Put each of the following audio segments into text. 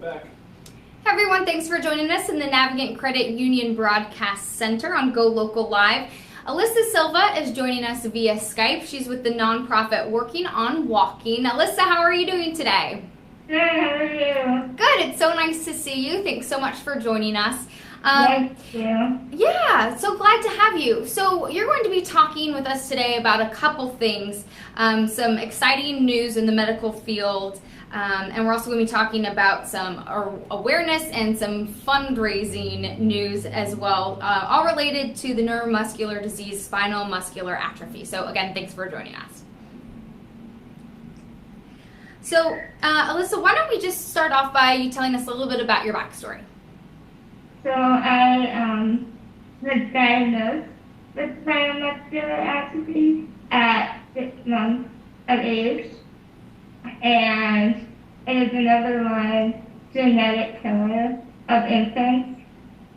Back. Hey everyone, thanks for joining us in the Navigant Credit Union Broadcast Center on Go Local Live. Alyssa Silva is joining us via Skype. She's with the nonprofit Working on Walking. Alyssa, how are you doing today? Good, how are you? Good, it's so nice to see you. Thanks so much for joining us. Thank you. Yeah, so glad to have you. So you're going to be talking with us today about a couple things, some exciting news in the medical field, and we're also going to be talking about some awareness and some fundraising news as well, all related to the neuromuscular disease, spinal muscular atrophy. So again, thanks for joining us. So Alyssa, why don't we just start off by you telling us a little bit about your backstory? So I was diagnosed with spinal muscular atrophy at 6 months of age, and it is another one genetic killer of infants.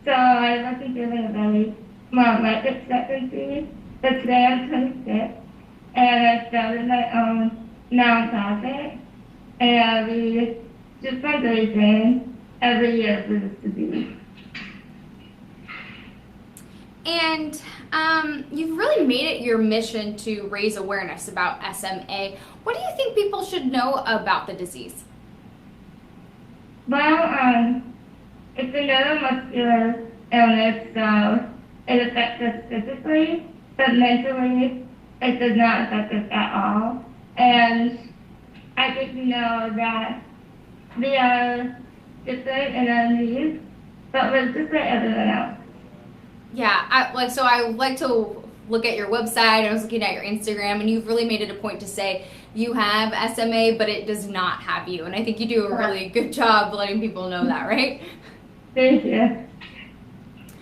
So I wasn't given a very long life expectancy, but today I'm 26, and I started my own nonprofit, and we do fundraising every year for this disease. And you've really made it your mission to raise awareness about SMA. What do you think people should know about the disease? Well, it's a neuromuscular illness, so it affects us physically, but mentally it does not affect us at all. And I think we know that we are different in our needs, but we're just like everyone else. Yeah, I like to look at your website. I was looking at your Instagram, and you've really made it a point to say you have SMA, but it does not have you. And I think you do a really good job letting people know that, right? Thank you.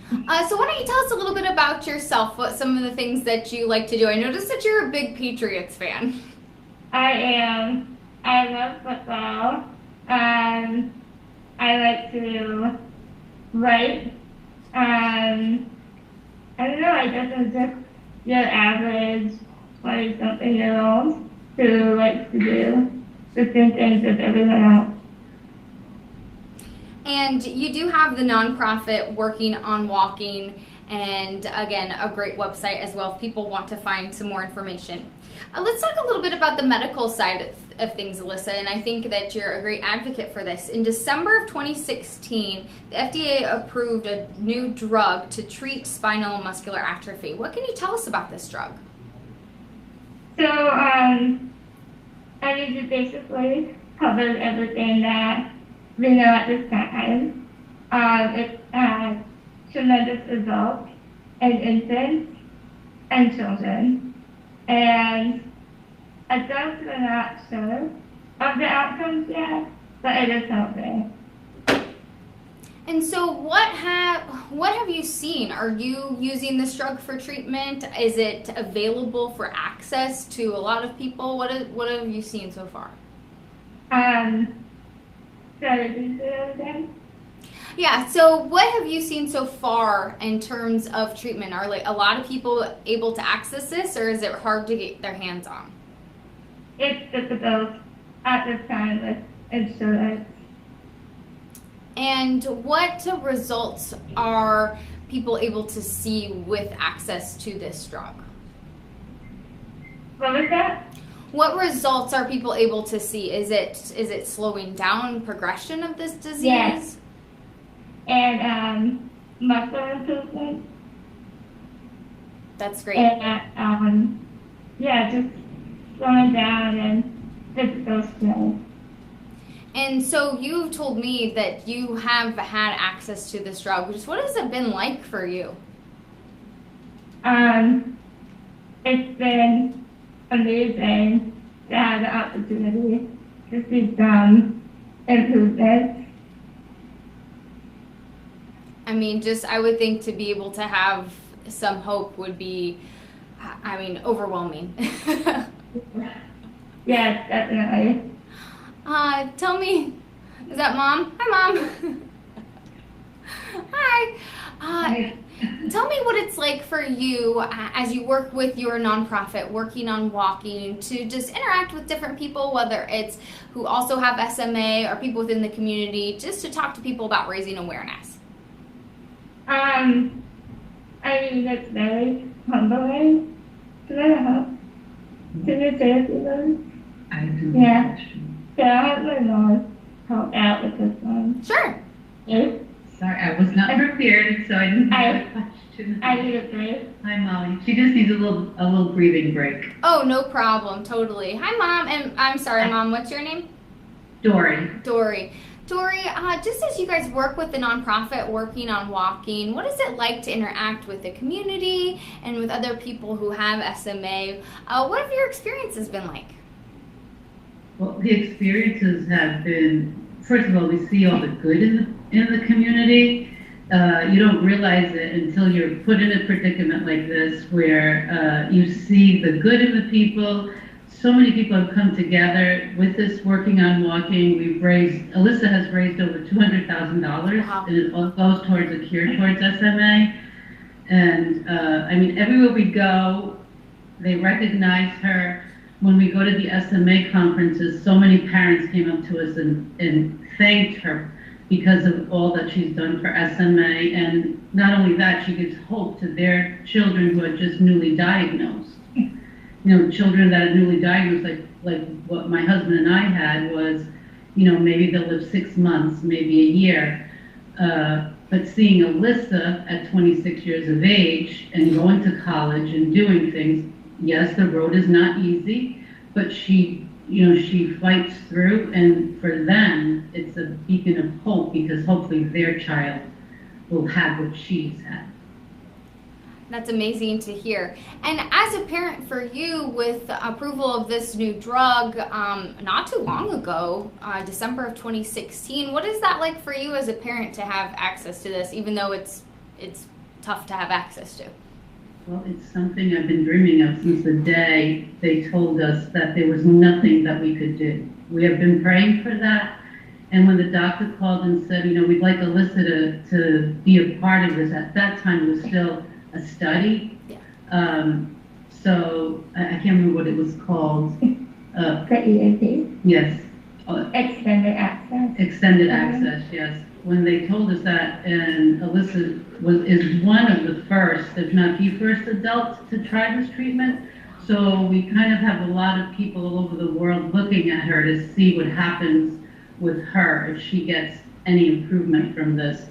So why don't you tell us a little bit about yourself, what some of the things that you like to do? I noticed that you're a big Patriots fan. I am. I love football. I like to write. I don't know, I guess I'm just your average 20-something-year-old who likes to do the same things as everyone else. And you do have the nonprofit Working on Walking, and again, a great website as well if people want to find some more information. Let's talk a little bit about the medical side of things, Alyssa, and I think that you're a great advocate for this. In December of 2016, the FDA approved a new drug to treat spinal muscular atrophy. What can you tell us about this drug? So, I mean, it basically covers everything that we know at this time. It has tremendous results in infants and children. And adults are not sure of the outcomes yet, but it is helping. And so what have you seen? Are you using this drug for treatment? Is it available for access to a lot of people? What have you seen so far? Sorry, can you say that again? Yeah, so what have you seen so far in terms of treatment? Are like a lot of people able to access this, or is it hard to get their hands on? It's difficult at this time with insurance. And what results are people able to see with access to this drug? What was that? What results are people able to see? Is it slowing down progression of this disease? Yes. And muscle improvement. That's great. And just slowing down and physical strength. And so you've told me that you have had access to this drug. Just what has it been like for you? It's been amazing to have the opportunity to see some improvements. I mean, I would think to be able to have some hope would be, overwhelming. Yes, definitely. Tell me, is that Mom? Hi, Mom. Hi. Tell me what it's like for you as you work with your nonprofit, working on walking, to just interact with different people, whether it's who also have SMA or people within the community, just to talk to people about raising awareness. I mean, it's very humbling. Can I help? Can you say a few words? I do. Yeah. So I have my mom help out with this one. Sure. Yes. Sorry, I was not prepared, so I didn't have a question. I need a break. Hi, Molly. She just needs a little breathing break. Oh, no problem. Totally. Hi, Mom. And I'm sorry, Mom. What's your name? Dory. Dory. Dory, just as you guys work with the nonprofit working on walking, what is it like to interact with the community and with other people who have SMA? What have your experiences been like? Well, the experiences have been, first of all, we see all the good in the community. You don't realize it until you're put in a predicament like this, where you see the good in the people. So many people have come together with this working on walking. Alyssa has raised over $200,000, Wow. and it all goes towards a cure towards SMA. And I mean, everywhere we go, they recognize her. When we go to the SMA conferences, so many parents came up to us and thanked her because of all that she's done for SMA. And not only that, she gives hope to their children who are just newly diagnosed. You know, children that are newly diagnosed, like what my husband and I had was, you know, maybe they'll live 6 months, maybe a year. But seeing Alyssa at 26 years of age and going to college and doing things, yes, the road is not easy, but she fights through, and for them, it's a beacon of hope because hopefully their child will have what she's had. That's amazing to hear. And as a parent for you, with the approval of this new drug not too long ago, December of 2016, what is that like for you as a parent to have access to this, even though it's tough to have access to? Well, it's something I've been dreaming of since the day they told us that there was nothing that we could do. We have been praying for that. And when the doctor called and said, you know, we'd like Alyssa to be a part of this, at that time it was still a study. Yeah. So I can't remember what it was called. The EAP? Yes. Extended access. Extended access, yes. When they told us that, and Alyssa is one of the first, if not the first adult to try this treatment. So we kind of have a lot of people all over the world looking at her to see what happens with her if she gets any improvement from this.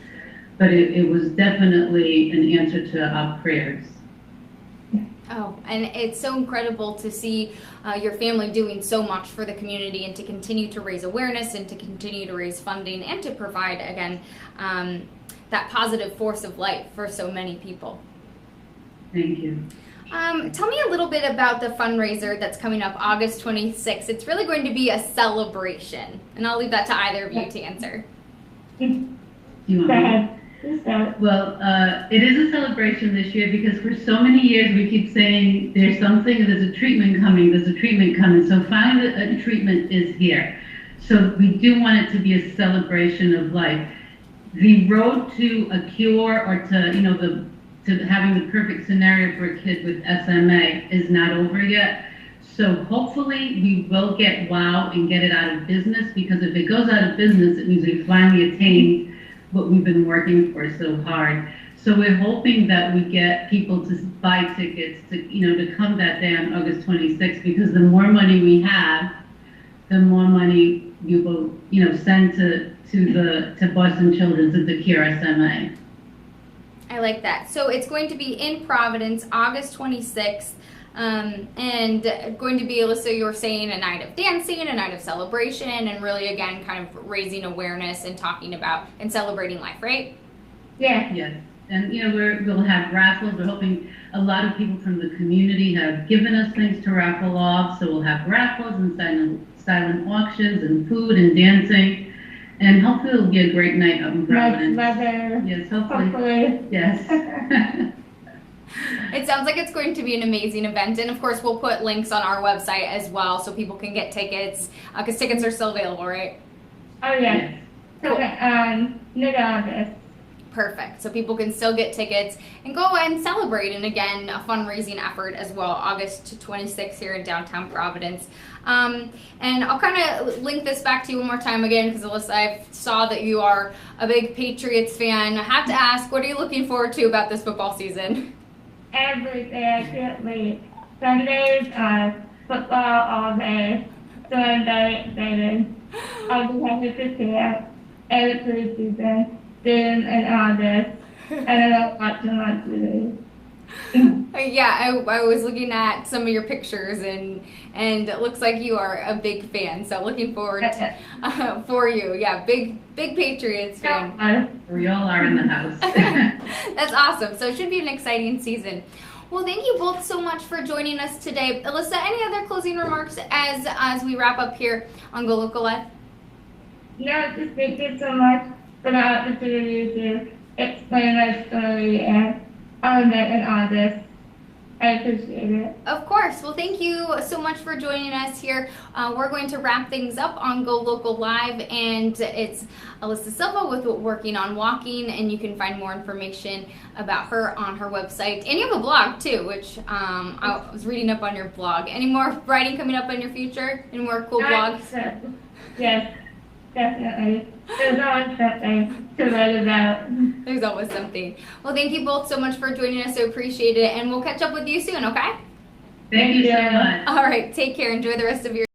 But it was definitely an answer to our prayers. Oh, and it's so incredible to see your family doing so much for the community and to continue to raise awareness and to continue to raise funding and to provide, again, that positive force of light for so many people. Thank you. Tell me a little bit about the fundraiser that's coming up August 26th. It's really going to be a celebration, and I'll leave that to either of you to answer. Do you want Go me? ahead. Well, it is a celebration this year because for so many years we keep saying there's a treatment coming, there's a treatment coming. So finally a treatment is here. So we do want it to be a celebration of life. The road to a cure or to having the perfect scenario for a kid with SMA is not over yet. So hopefully we will get WOW and get it out of business, because if it goes out of business, it means we finally attained what we've been working for so hard. So we're hoping that we get people to buy tickets to come that day on August 26th, because the more money we have, the more money we will, send to Boston Children's and to Cure SMA. I like that. So it's going to be in Providence, August 26th. And going to be, Alyssa, you were saying, a night of dancing, a night of celebration, and really, again, kind of raising awareness and talking about and celebrating life, right? Yeah. Yes. And, we'll have raffles. We're hoping a lot of people from the community have given us things to raffle off. So we'll have raffles and silent auctions and food and dancing. And hopefully it'll be a great night up in Providence. Nice weather. Yes, hopefully. Yes. It sounds like it's going to be an amazing event, and of course we'll put links on our website as well so people can get tickets, because tickets are still available, right? Oh, yes. Cool. Okay, mid-August. Perfect. So people can still get tickets and go and celebrate. And again, a fundraising effort as well, August 26th here in downtown Providence. And I'll kind of link this back to you one more time again, because Alyssa, I saw that you are a big Patriots fan. I have to ask, what are you looking forward to about this football season? Everything. I can't wait. Sundays are football all day, so I'm very excited. I'll be happy to camp and the preseason soon in August, and then I'll watch them on TV. Yeah, I was looking at some of your pictures, and it looks like you are a big fan. So looking forward to, for you. Yeah, big Patriots fan. We all are in the house. That's awesome. So it should be an exciting season. Well, thank you both so much for joining us today. Alyssa, any other closing remarks as we wrap up here on Go Local Live? No, just thank you so much for the opportunity to explain my story and all of it in August. I appreciate it. Of course. Well, thank you so much for joining us here. We're going to wrap things up on Go Local Live, and it's Alyssa Silva with Working on Walking, and you can find more information about her on her website. And you have a blog too, which I was reading up on your blog. Any more writing coming up in your future? Any more cool blogs? Yes, definitely. There's always something to write about. There's always something. Well, thank you both so much for joining us. I appreciate it, and we'll catch up with you soon, okay? Thank you so much. All right, take care. Enjoy the rest of your